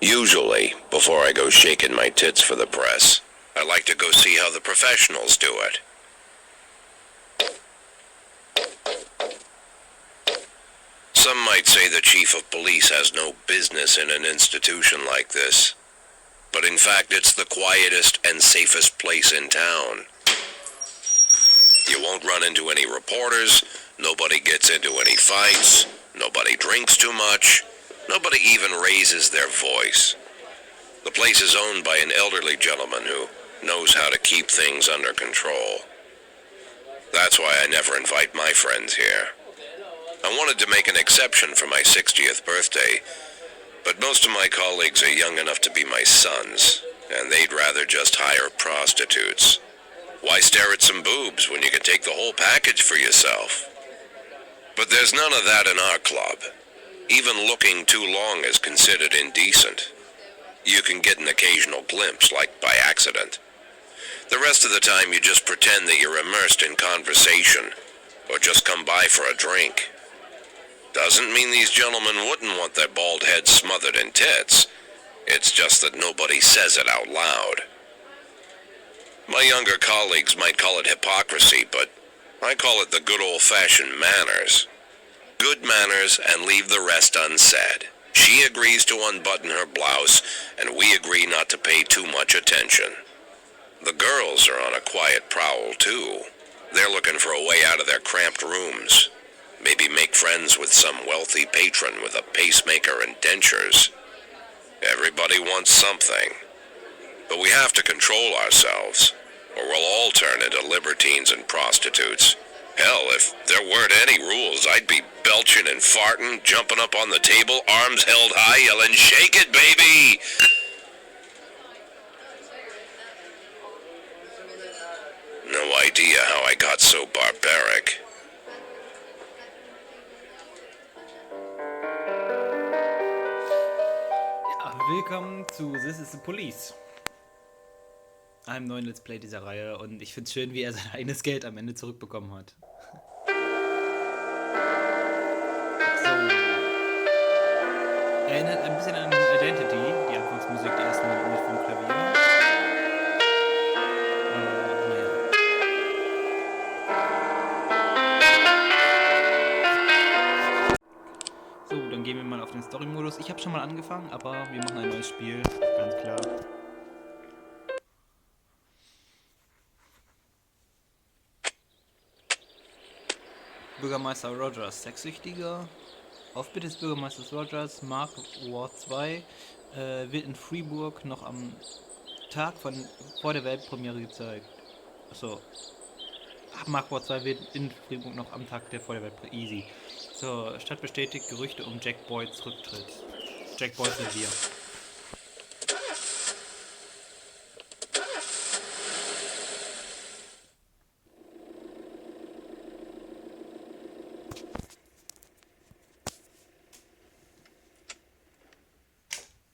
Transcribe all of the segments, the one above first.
Usually, before I go shaking my tits for the press, I like to go see how the professionals do it. Some might say the chief of police has no business in an institution like this. But in fact, it's the quietest and safest place in town. You won't run into any reporters, nobody gets into any fights, nobody drinks too much, nobody even raises their voice. The place is owned by an elderly gentleman who knows how to keep things under control. That's why I never invite my friends here. I wanted to make an exception for my 60th birthday, but most of my colleagues are young enough to be my sons, and they'd rather just hire prostitutes. Why stare at some boobs when you can take the whole package for yourself? But there's none of that in our club. Even looking too long is considered indecent. You can get an occasional glimpse, like by accident. The rest of the time you just pretend that you're immersed in conversation, or just come by for a drink. Doesn't mean these gentlemen wouldn't want their bald heads smothered in tits. It's just that nobody says it out loud. My younger colleagues might call it hypocrisy, but I call it the good old-fashioned manners. Good manners and leave the rest unsaid. She agrees to unbutton her blouse, and we agree not to pay too much attention. The girls are on a quiet prowl, too. They're looking for a way out of their cramped rooms. Maybe make friends with some wealthy patron with a pacemaker and dentures. Everybody wants something. But we have to control ourselves, or we'll all turn into libertines and prostitutes. Hell, if there weren't any rules, I'd be belching and farting, jumping up on the table, arms held high, yelling, "Shake it, baby!" No idea how I got so barbaric. Willkommen zu This is the Police, einem neuen Let's Play dieser Reihe, und ich finde es schön, wie er sein eigenes Geld am Ende zurückbekommen hat. So. Erinnert ein bisschen an Identity, die Anfangsmusik, die ersten mit vom Klavier. So, dann gehen wir mal auf den Story-Modus. Ich habe schon mal angefangen, aber wir machen ein neues Spiel, ganz klar. Bürgermeister Rogers, Sexsüchtiger. Auf Bitte des Bürgermeisters Rogers, Mark Ward 2, wird in Fribourg noch am Tag vor der Weltpremiere gezeigt. Achso. Mark Ward 2 wird in Fribourg noch am Tag vor der Weltpremiere. Easy. So, Stadt bestätigt Gerüchte um Jack Boyds Rücktritt. Jack Boyd sind wir.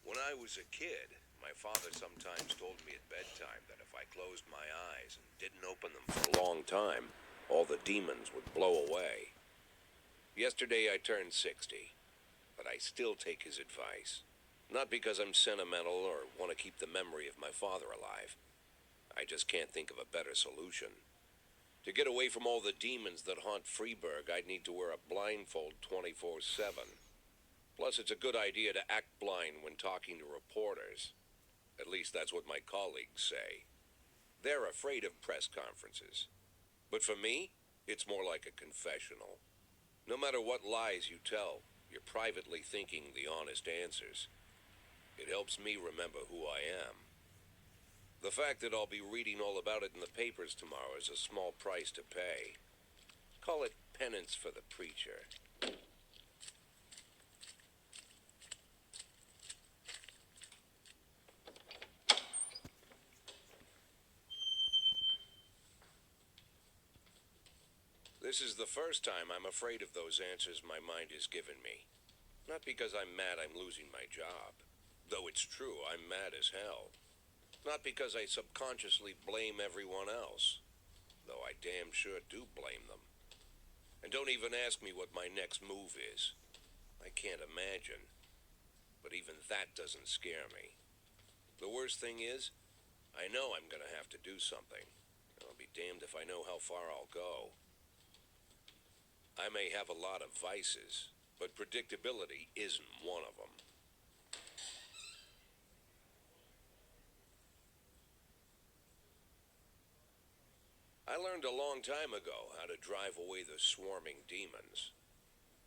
When I was a kid, my father sometimes told me at bedtime that if I closed my eyes and didn't open them for a long time, all the demons would blow away. Yesterday I turned 60, but I still take his advice. Not because I'm sentimental or want to keep the memory of my father alive. I just can't think of a better solution. To get away from all the demons that haunt Freiburg, I'd need to wear a blindfold 24/7. Plus, it's a good idea to act blind when talking to reporters. At least that's what my colleagues say. They're afraid of press conferences. But for me, it's more like a confessional. No matter what lies you tell, you're privately thinking the honest answers. It helps me remember who I am. The fact that I'll be reading all about it in the papers tomorrow is a small price to pay. Call it penance for the preacher. This is the first time I'm afraid of those answers my mind has given me. Not because I'm mad I'm losing my job. Though it's true, I'm mad as hell. Not because I subconsciously blame everyone else. Though I damn sure do blame them. And don't even ask me what my next move is. I can't imagine. but even that doesn't scare me. The worst thing is, I know I'm gonna have to do something. I'll be damned if I know how far I'll go. I may have a lot of vices, but predictability isn't one of them. I learned a long time ago how to drive away the swarming demons.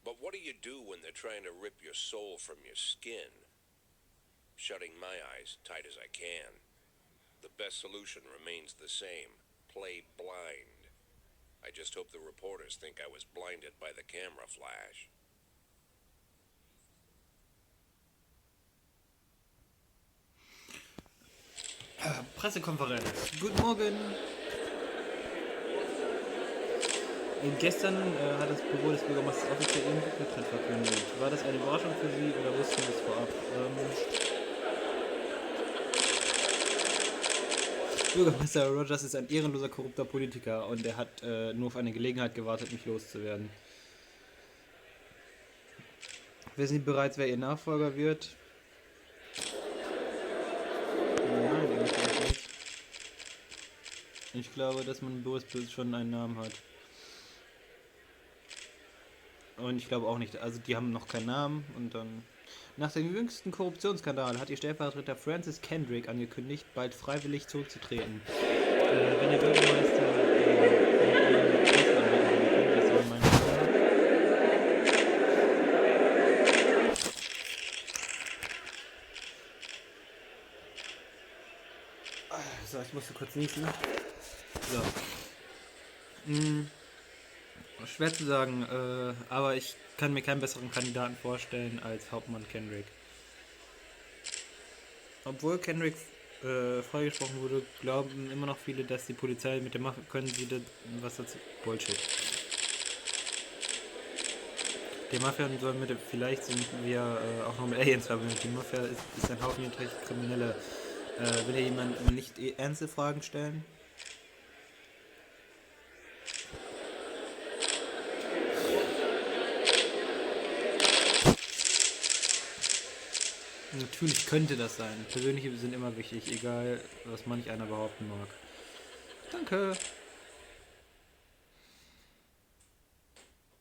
But what do you do when they're trying to rip your soul from your skin? Shutting my eyes tight as I can. The best solution remains the same. Play blind. I just hope the reporters think I was blinded by the camera flash. Pressekonferenz. Guten Morgen. Gestern hat das Büro des Bürgermeisters offiziell ihren Rücktritt verkündet. War das eine Überraschung für Sie oder wussten Sie es vorab? Bürgermeister Rogers ist ein ehrenloser, korrupter Politiker und er hat nur auf eine Gelegenheit gewartet, mich loszuwerden. Wissen Sie bereits, wer Ihr Nachfolger wird? Nein, eigentlich nicht. Ich glaube, dass man bewusst schon einen Namen hat. Und ich glaube auch nicht, also die haben noch keinen Namen und dann... Nach dem jüngsten Korruptionsskandal hat ihr Stellvertreter Francis Kendrick angekündigt, bald freiwillig zurückzutreten. Wenn der Bürgermeister so, ich musste kurz niesen. So. Schwer zu sagen, aber ich kann mir keinen besseren Kandidaten vorstellen als Hauptmann Kendrick. Obwohl Kendrick freigesprochen wurde, glauben immer noch viele, dass die Polizei mit der Mafia können sie das, was das Bullshit. Die Mafia soll mit, vielleicht sind wir auch noch mit Aliens verbunden. Die Mafia ist ein Haufen niedrig Kriminelle. Will ja jemand nicht ernste Fragen stellen? Natürlich könnte das sein. Persönliche sind immer wichtig, egal was manch einer behaupten mag. Danke.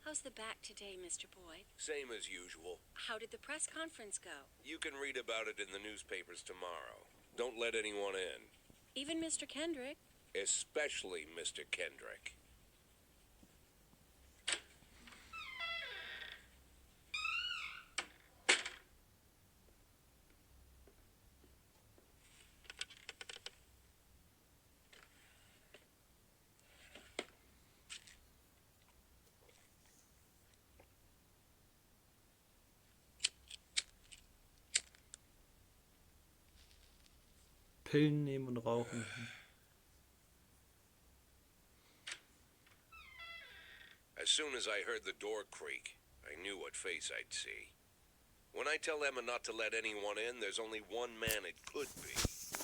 How's the back today, Mr. Boyd? Same as usual. How did the press conference go? You can read about it in the newspapers tomorrow. Don't let anyone in. Even Mr. Kendrick? Especially Mr. Kendrick. Pillen nehmen und rauchen. As soon as I heard the door creak, I knew what face I'd see. When I tell Emma not to let anyone in, there's only one man it could be.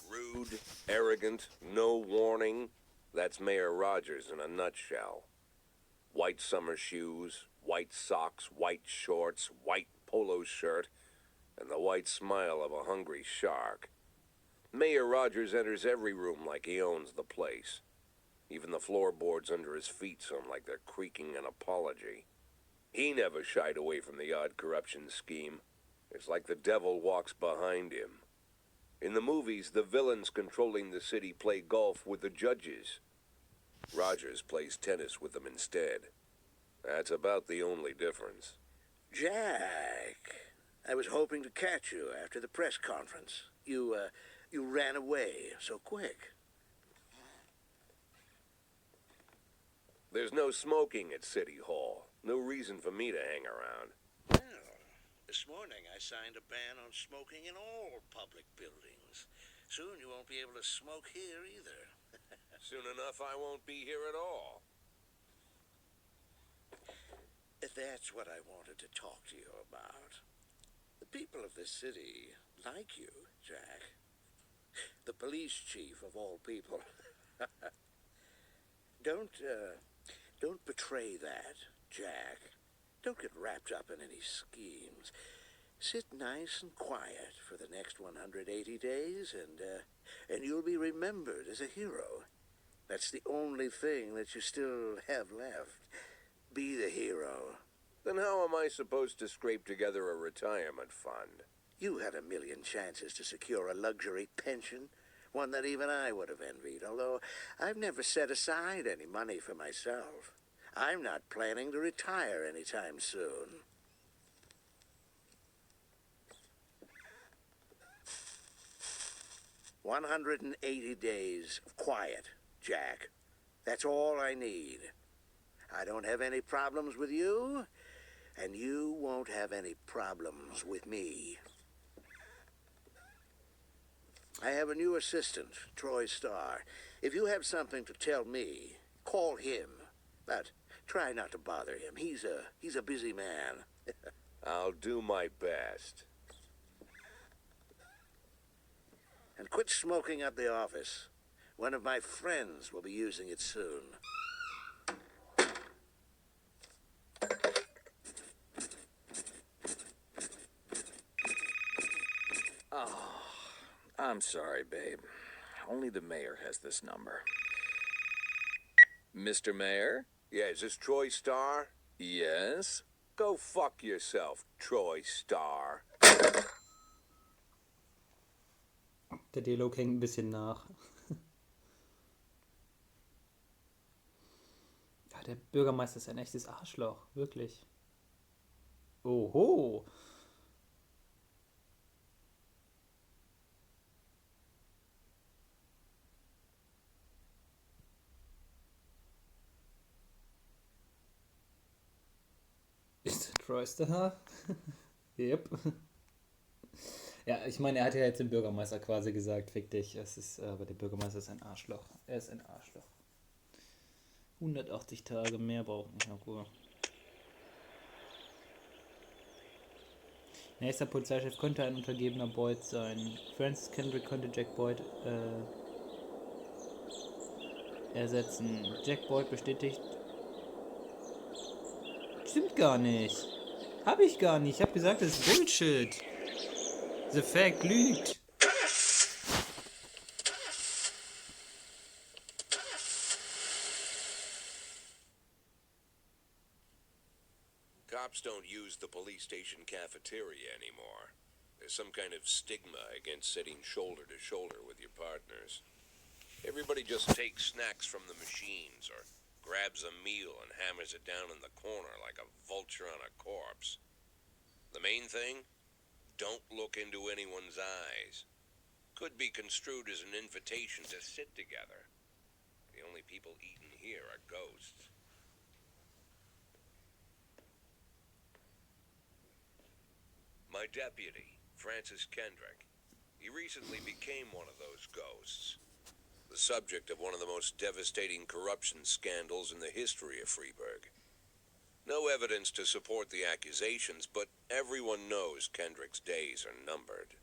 Rude, arrogant, no warning. That's Mayor Rogers in a nutshell. White summer shoes, white socks, white shorts, white polo shirt, and the white smile of a hungry shark. Mayor Rogers enters every room like he owns the place. Even the floorboards under his feet sound like they're creaking an apology. He never shied away from the odd corruption scheme. It's like the devil walks behind him. In the movies, the villains controlling the city play golf with the judges. Rogers plays tennis with them instead. That's about the only difference. Jack, I was hoping to catch you after the press conference. You ran away so quick. There's no smoking at City Hall. No reason for me to hang around. Well, this morning I signed a ban on smoking in all public buildings. Soon you won't be able to smoke here either. Soon enough, I won't be here at all. That's what I wanted to talk to you about. The people of this city like you, Jack. The police chief of all people. Don't betray that, Jack. Don't get wrapped up in any schemes. Sit nice and quiet for the next 180 days, and you'll be remembered as a hero. That's the only thing that you still have left. Be the hero. Then how am I supposed to scrape together a retirement fund? You had a million chances to secure a luxury pension, one that even I would have envied, although I've never set aside any money for myself. I'm not planning to retire anytime soon. "180 days of quiet, Jack. That's all I need. I don't have any problems with you, and you won't have any problems with me. I have a new assistant, Troy Starr. If you have something to tell me, call him. But try not to bother him. He's a busy man." I'll do my best. "And quit smoking at the office. One of my friends will be using it soon." I'm sorry, babe. Only the mayor has this number. Mr. Mayor? Yeah, is this Troy Starr? Yes? Go fuck yourself, Troy Starr. Der Dialog hängt ein bisschen nach. Ja, der Bürgermeister ist ein echtes Arschloch, wirklich. Oho. Ist der Troy Starr? Yep. Ja, ich meine, er hat ja jetzt dem Bürgermeister quasi gesagt, fick dich, aber der Bürgermeister ist ein Arschloch. Er ist ein Arschloch. 180 Tage mehr brauchen, ja gut. Nächster Polizeichef könnte ein untergebener Boyd sein. Francis Kendrick könnte Jack Boyd ersetzen. Jack Boyd bestätigt. Stimmt gar nicht. Hab ich gar nicht. Ich hab gesagt, das ist Bullshit. The Fact lügt. Cops don't use the police station cafeteria anymore. There's some kind of stigma against sitting shoulder to shoulder with your partners. Everybody just takes snacks from the machines or grabs a meal and hammers it down in the corner like a vulture on a corpse. The main thing? Don't look into anyone's eyes. Could be construed as an invitation to sit together. The only people eating here are ghosts. My deputy, Francis Kendrick. He recently became one of those ghosts. The subject of one of the most devastating corruption scandals in the history of Freeburg. No evidence to support the accusations, but everyone knows Kendrick's days are numbered.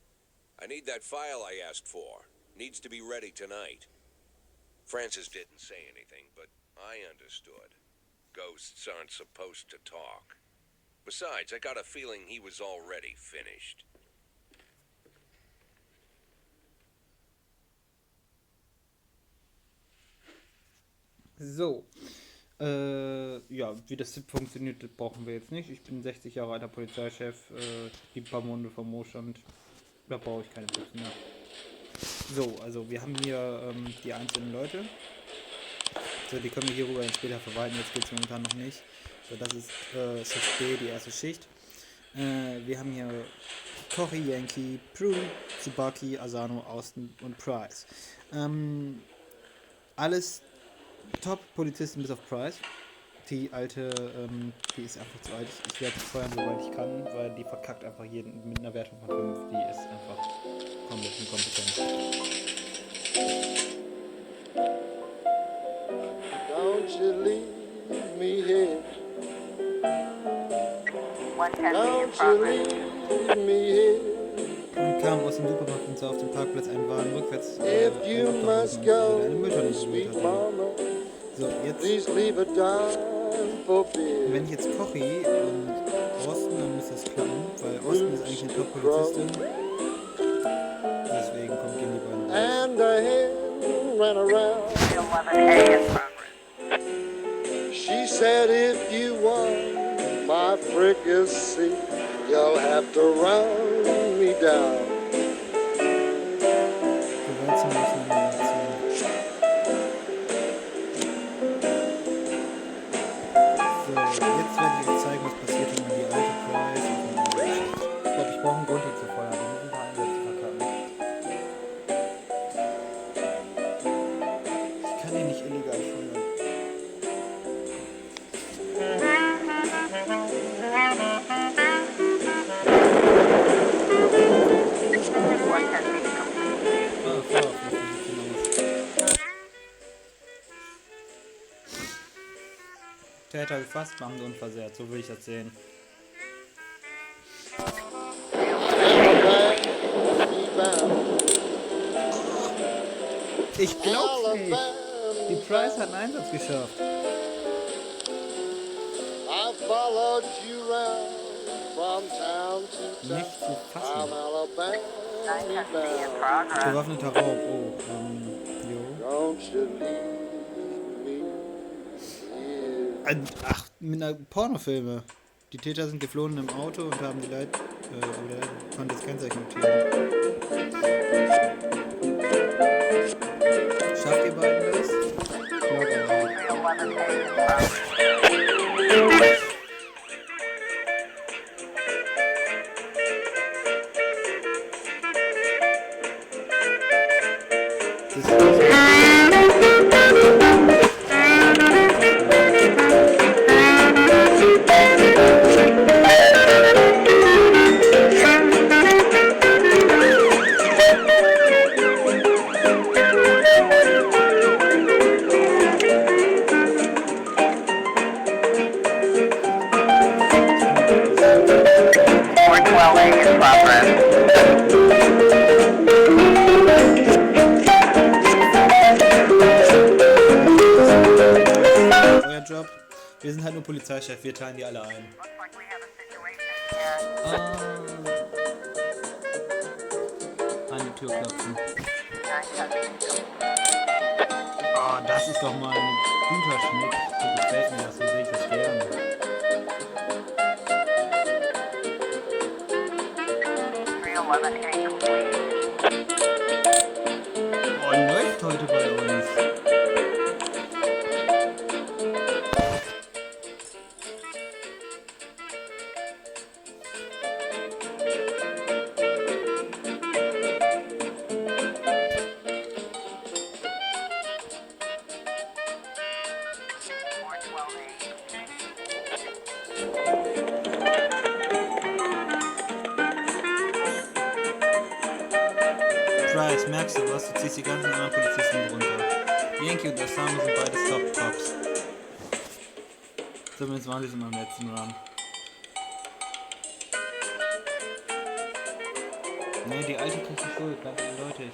I need that file I asked for. Needs to be ready tonight. Francis didn't say anything, but I understood. Ghosts aren't supposed to talk. Besides, I got a feeling he was already finished. So. Ja, wie das funktioniert, das brauchen wir jetzt nicht. Ich bin 60 Jahre alter Polizeichef, die paar Monate vom Mostand. Da brauche ich keine Tipps mehr. So, also wir haben hier die einzelnen Leute. So, die können wir hierüber später verwalten. Jetzt geht es momentan noch nicht. So, das ist Schicht B, die erste Schicht. Wir haben hier Cory, Yankee, Prue, Tsubaki, Asano, Austin und Price. Alles Top-Polizisten bis auf Price. Die alte, die ist einfach zu alt. Ich werde sie feuern, soweit ich kann, weil die verkackt einfach jeden mit einer Wertung von 5. Die ist einfach komplett inkompetent. Don't you leave me here. Don't you leave me here. Und kam aus dem Supermarkt und sah auf dem Parkplatz einen Wagen rückwärts. If you must go, eine Mülltonne sweet geholt hatte. mama, So, jetzt, please leave a dime for beer. wenn ich jetzt Cory und Austin, dann müsste das klappen, weil Austin ist eigentlich eine Polizistin. Deswegen gehen die beiden raus. and the hen ran around. She said, if you want my fricassee, you'll have to run me down. Gewalt zum Auseinandersetzen. So, jetzt werde ich euch zeigen, was passiert, wenn man die alte Price auf den Auto schießt. Ich glaube, ich brauche einen Grund, die zu feuern. Wir müssen ein paar Einsätze verkacken. Ich kann die nicht illegal feuern. Täter gefasst, Beamte unversehrt. So will ich das sehen. Ich glaub's nicht. Die Price hat einen Einsatz geschafft. I followed you round from town to town. Nicht zu I'm fassen. Alabama bound. Bewaffneter Raub. Oh, jo. Don't you leave me here. Ach, mit einer Pornofilme. Die Täter sind geflohen im Auto und haben die Leute, konnte das Kennzeichen notieren. Schafft ihr beiden das? Ich glaube auch. Euer Job? Wir sind halt nur Polizeichef, wir teilen die alle ein. An die Tür klopfen. Oh, das ist doch mal ein guter Schnitt. So gefällt mir das, so sehe ich das gerne. Oh, läuft heute bei uns. Price, merkst du was? Du ziehst die ganzen anderen Polizisten runter. Yankee und Osama sind beide Top-Cops. Zumindest waren sie es in meinem letzten Run. Ne, die alte kriegt die Schuld, ganz eindeutig.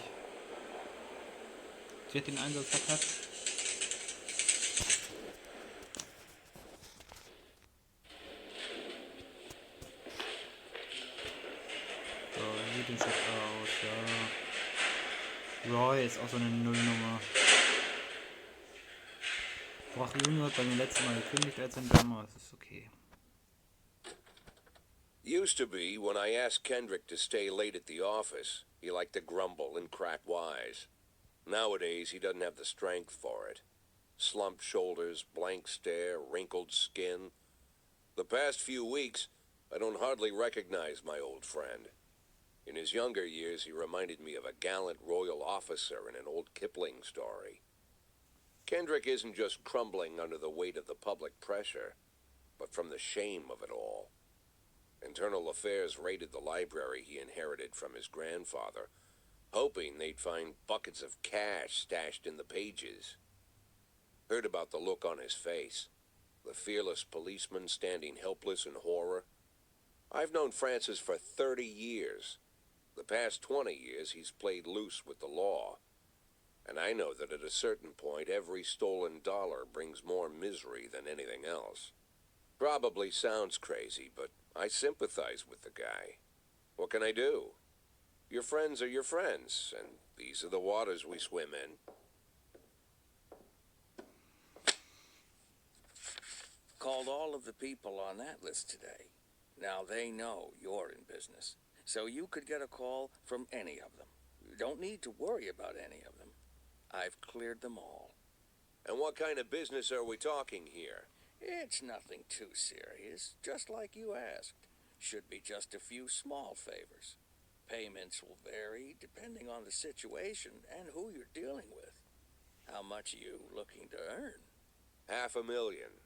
Sie hat den Einsatz verkackt. So, wie sieht das jetzt aus? Ja. Roy ist auch so eine Nullnummer. Brock Junior hat bei mir letztes Mal gekündigt als ein Drummer. Das ist okay. Used to be, when I asked Kendrick to stay late at the office, he liked to grumble and crack wise. Nowadays, he doesn't have the strength for it. Slumped shoulders, blank stare, wrinkled skin. The past few weeks, I don't hardly recognize my old friend. In his younger years, he reminded me of a gallant royal officer in an old Kipling story. Kendrick isn't just crumbling under the weight of the public pressure, but from the shame of it all. Internal Affairs raided the library he inherited from his grandfather, hoping they'd find buckets of cash stashed in the pages. Heard about the look on his face, the fearless policeman standing helpless in horror. I've known Francis for 30 years. The past 20 years he's played loose with the law. And I know that at a certain point every stolen dollar brings more misery than anything else. Probably sounds crazy, but I sympathize with the guy. What can I do? Your friends are your friends, and these are the waters we swim in. Called all of the people on that list today. Now they know you're in business, so you could get a call from any of them. You don't need to worry about any of them. I've cleared them all. And what kind of business are we talking here? It's nothing too serious, just like you asked. Should be just a few small favors. Payments will vary depending on the situation and who you're dealing with. How much are you looking to earn? $500,000.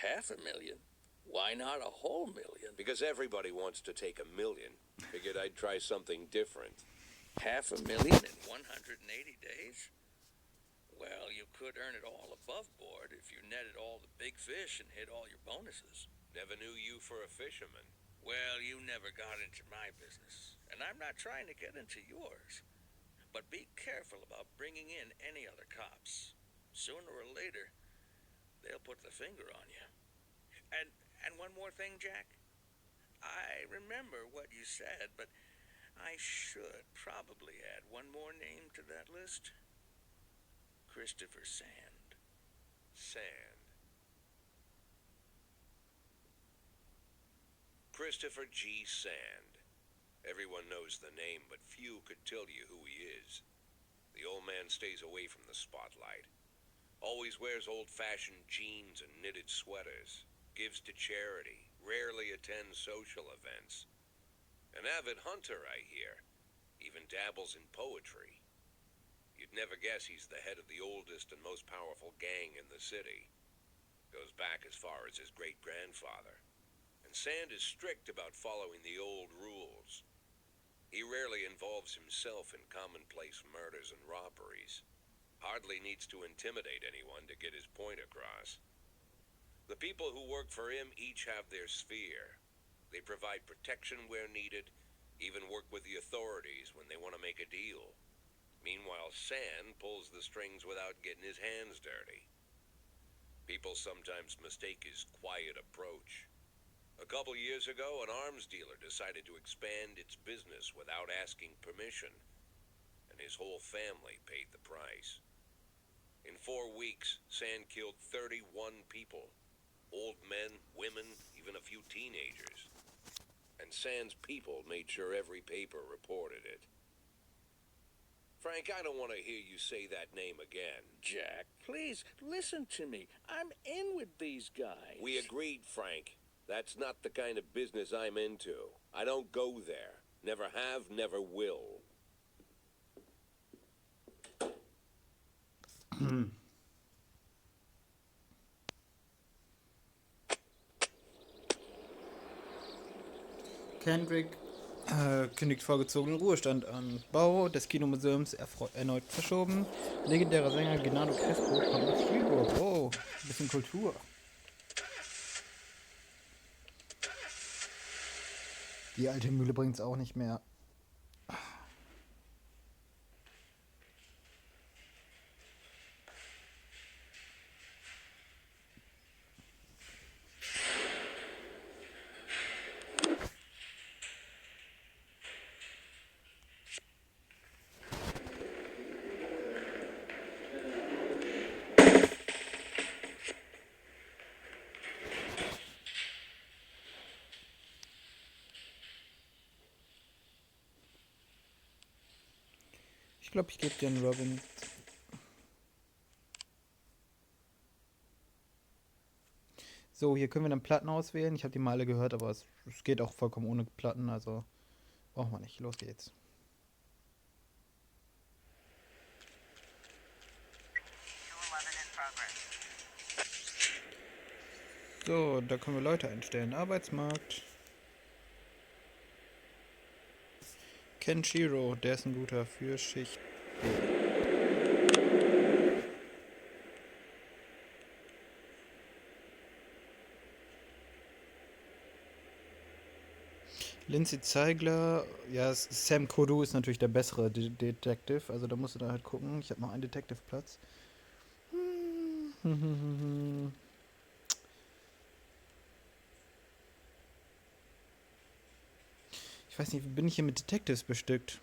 $500,000? Why not a whole million? Because everybody wants to take $1 million. Figured I'd try something different. $500,000 in 180 days? Well, you could earn it all above board if you netted all the big fish and hit all your bonuses. Never knew you for a fisherman. Well, you never got into my business, and I'm not trying to get into yours. But be careful about bringing in any other cops. Sooner or later, they'll put the finger on you. And one more thing, Jack. I remember what you said, but I should probably add one more name to that list. Christopher Sand. Sand. Christopher G. Sand. Everyone knows the name, but few could tell you who he is. The old man stays away from the spotlight. Always wears old-fashioned jeans and knitted sweaters. Gives to charity. Rarely attends social events. An avid hunter, I hear. Even dabbles in poetry. You'd never guess he's the head of the oldest and most powerful gang in the city. Goes back as far as his great-grandfather. And Sand is strict about following the old rules. He rarely involves himself in commonplace murders and robberies. Hardly needs to intimidate anyone to get his point across. The people who work for him each have their sphere. They provide protection where needed, even work with the authorities when they want to make a deal. Meanwhile, Sand pulls the strings without getting his hands dirty. People sometimes mistake his quiet approach. A couple years ago, an arms dealer decided to expand its business without asking permission, and his whole family paid the price. In 4 weeks, Sand killed 31 people. Old men, women, even a few teenagers. And Sand's people made sure every paper reported it. Frank, I don't want to hear you say that name again. Jack, please, listen to me. I'm in with these guys. We agreed, Frank. That's not the kind of business I'm into. I don't go there. Never have, never will. Kendrick kündigt vorgezogenen Ruhestand an. Bau des Kinomuseums erneut verschoben. Legendärer Sänger Gennaro Crespo kommt nach Fribourg. Oh, ein bisschen Kultur. Die alte Mühle bringt's auch nicht mehr. Ich glaube, ich gebe dir einen Robin. So, hier können wir dann Platten auswählen. Ich habe die mal alle gehört, aber es geht auch vollkommen ohne Platten, also brauchen wir nicht. Los geht's. So, da können wir Leute einstellen. Arbeitsmarkt. Kenshiro, der ist ein guter für Schicht B. Lindsay Zeigler, ja, Sam Kodu ist natürlich der bessere Detective, also da musst du da halt gucken. Ich habe noch einen Detective-Platz. Ich Ich weiß nicht, wie bin ich hier mit Detectives bestückt?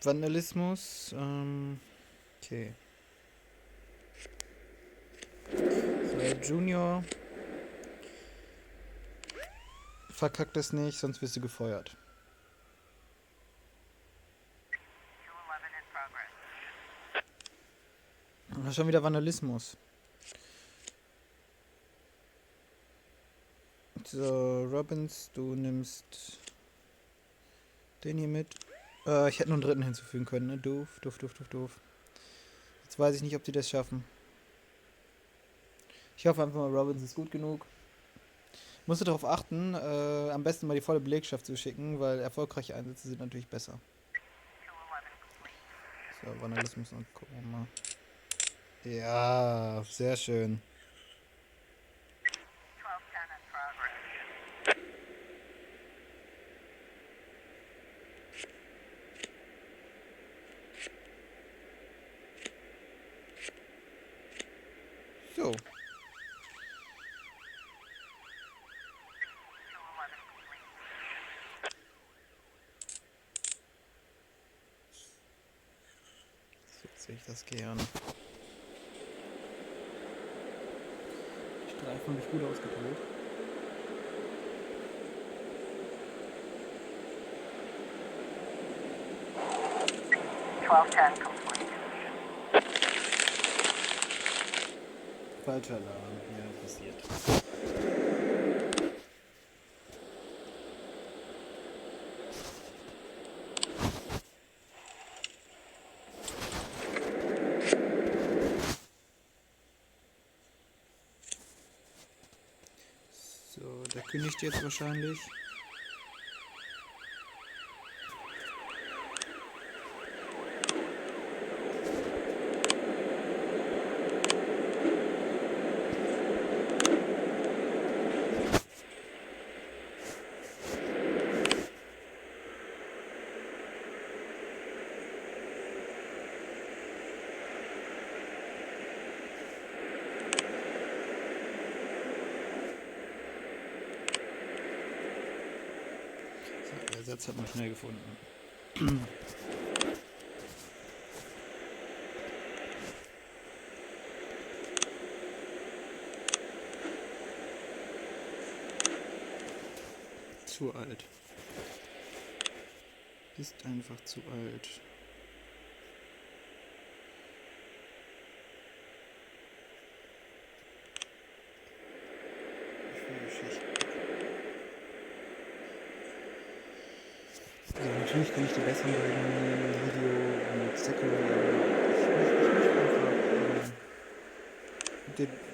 Vandalismus, okay. So, Junior. Verkackt es nicht, sonst wirst du gefeuert. Schon wieder Vandalismus. So, Robbins, du nimmst den hier mit. Ich hätte noch einen dritten hinzufügen können, ne? Doof. Jetzt weiß ich nicht, ob die das schaffen. Ich hoffe einfach mal, Robbins ist gut genug. Musst du darauf achten, am besten mal die volle Belegschaft zu schicken, weil erfolgreiche Einsätze sind natürlich besser. So, Vandalismus und gucken wir mal. Ja, sehr schön. So. So sehe ich das gerne. Die Streifen habe ich gut ausgedrückt. Falscher Alarm, ja, passiert. So, der kündigt jetzt wahrscheinlich. Der Satz hat man schnell gefunden. Zu alt. Ist einfach zu alt. Also natürlich kann ich die besseren beiden Video und Second.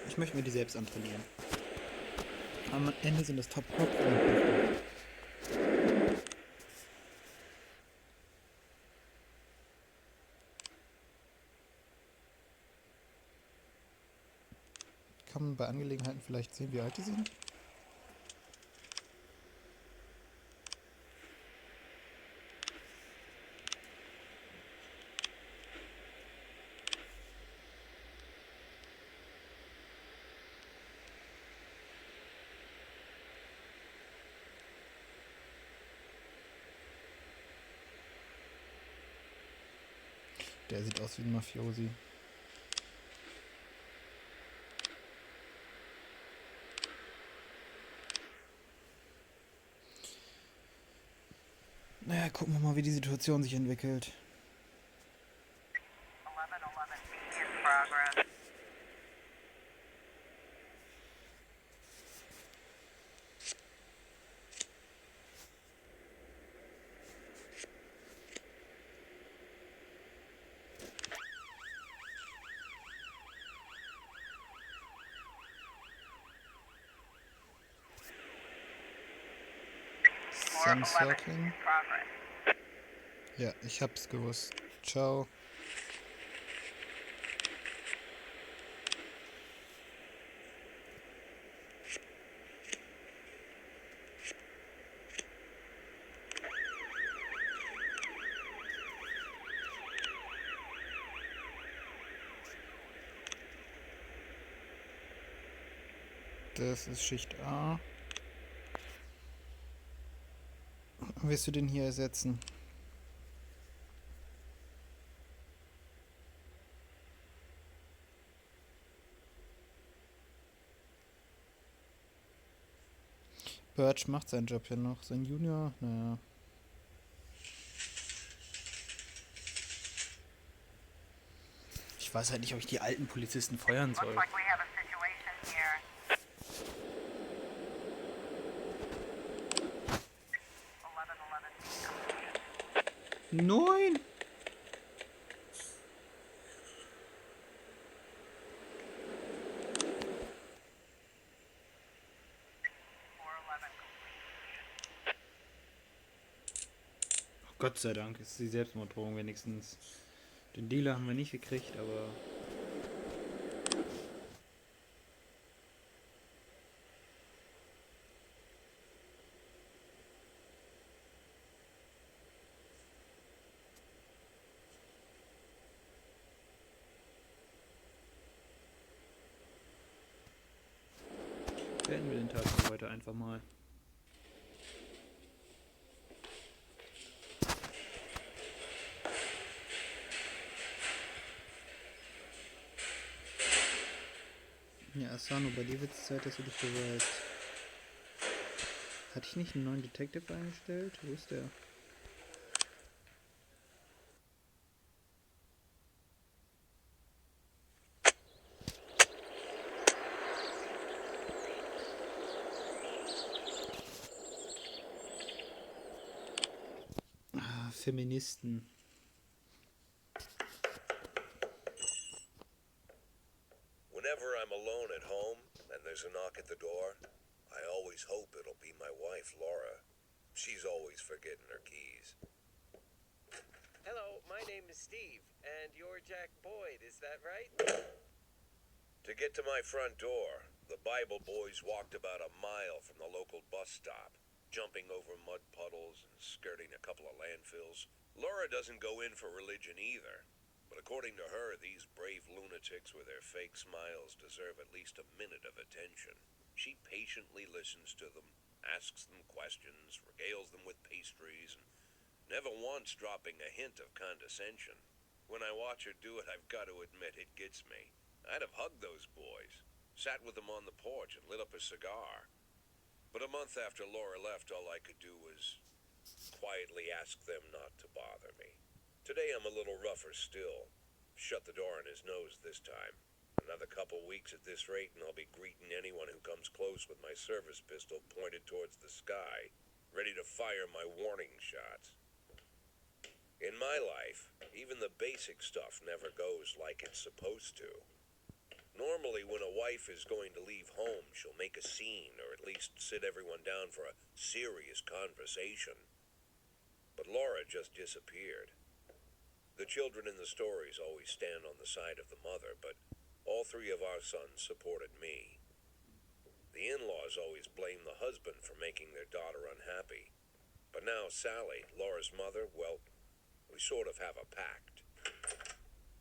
Ich möchte mir die selbst antrainieren. Am Ende sind das Top-Pop. Kann man bei Angelegenheiten vielleicht sehen, wie alt die sind? Der sieht aus wie ein Mafiosi. Naja, gucken wir mal, wie die Situation sich entwickelt. Sun Circling. Ja, ich hab's gewusst. Ciao. Das ist Schicht A. Wirst du den hier ersetzen? Birch macht seinen Job ja noch. Sein Junior, naja. Ich weiß halt nicht, ob ich die alten Polizisten feuern soll. Nein! Gott sei Dank ist die Selbstmorddrohung wenigstens. Den Dealer haben wir nicht gekriegt, aber... Beenden wir den Tag für heute einfach mal. Ja, Asano, bei dir wird es Zeit, dass du dich beweist. Hatte ich nicht einen neuen Detective eingestellt? Wo ist der? Ah, Feministen. Whenever I'm alone at home and there's a knock at the door, I always hope it'll be my wife, Laura. She's always forgetting her keys. Hello, my name is Steve, and you're Jack Boyd, is that right? To get to my front door, the Bible boys walked about a mile from the local bus stop, jumping over mud puddles and skirting a couple of landfills. Laura doesn't go in for religion either, but according to her, these brave lunatics with their fake smiles deserve at least a minute of attention. She patiently listens to them, asks them questions, regales them with pastries, and never once dropping a hint of condescension. When I watch her do it, I've got to admit, it gets me. I'd have hugged those boys, sat with them on the porch and lit up a cigar. But a month after Laura left, all I could do was quietly ask them not to bother me. Today I'm a little rougher still. Shut the door on his nose this time. Another couple weeks at this rate and I'll be greeting anyone who comes close with my service pistol pointed towards the sky, ready to fire my warning shots. In my life, even the basic stuff never goes like it's supposed to. Normally, when a wife is going to leave home, she'll make a scene, or at least sit everyone down for a serious conversation. But Laura just disappeared. The children in the stories always stand on the side of the mother, but all three of our sons supported me. The in-laws always blame the husband for making their daughter unhappy. But now Sally, Laura's mother, well, we sort of have a pact.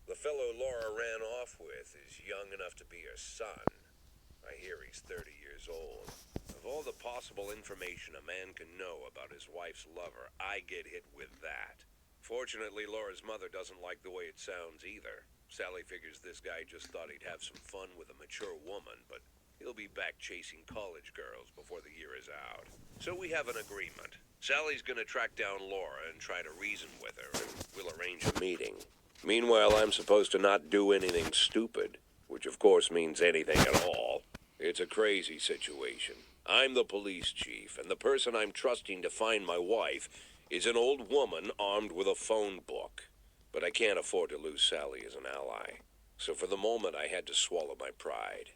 The fellow Laura ran off with is young enough to be her son. I hear he's 30 years old. Of all the possible information a man can know about his wife's lover, I get hit with that. Fortunately, Laura's mother doesn't like the way it sounds either. Sally figures this guy just thought he'd have some fun with a mature woman, but he'll be back chasing college girls before the year is out. So we have an agreement. Sally's gonna track down Laura and try to reason with her, and we'll arrange a meeting. Meanwhile, I'm supposed to not do anything stupid, which of course means anything at all. It's a crazy situation. I'm the police chief, and the person I'm trusting to find my wife is an old woman armed with a phone book. But I can't afford to lose Sally as an ally. So for the moment, I had to swallow my pride.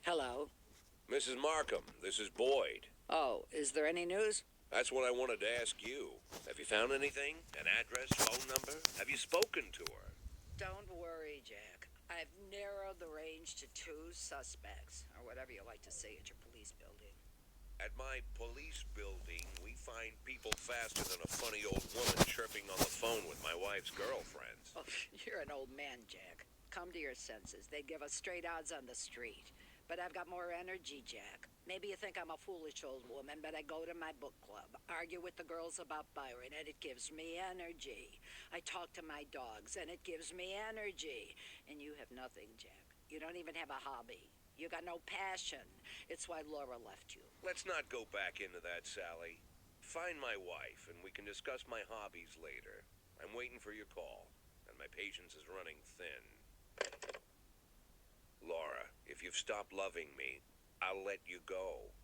Hello. Mrs. Markham, this is Boyd. Oh, is there any news? That's what I wanted to ask you. Have you found anything? An address, phone number? Have you spoken to her? Don't worry, Jack. I've narrowed the range to 2 suspects, or whatever you like to say at your police building. At my police building, we find people faster than a funny old woman chirping on the phone with my wife's girlfriends. Oh, you're an old man, Jack. Come to your senses. They'd give us straight odds on the street. But I've got more energy, Jack. Maybe you think I'm a foolish old woman, but I go to my book club, argue with the girls about Byron, and it gives me energy. I talk to my dogs, and it gives me energy. And you have nothing, Jack. You don't even have a hobby. You got no passion. It's why Laura left you. Let's not go back into that, Sally. Find my wife, and we can discuss my hobbies later. I'm waiting for your call, and my patience is running thin. Laura, if you've stopped loving me, I'll let you go.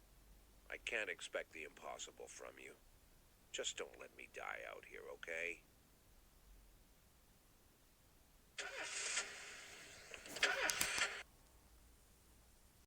I can't expect the impossible from you. Just don't let me die out here, okay?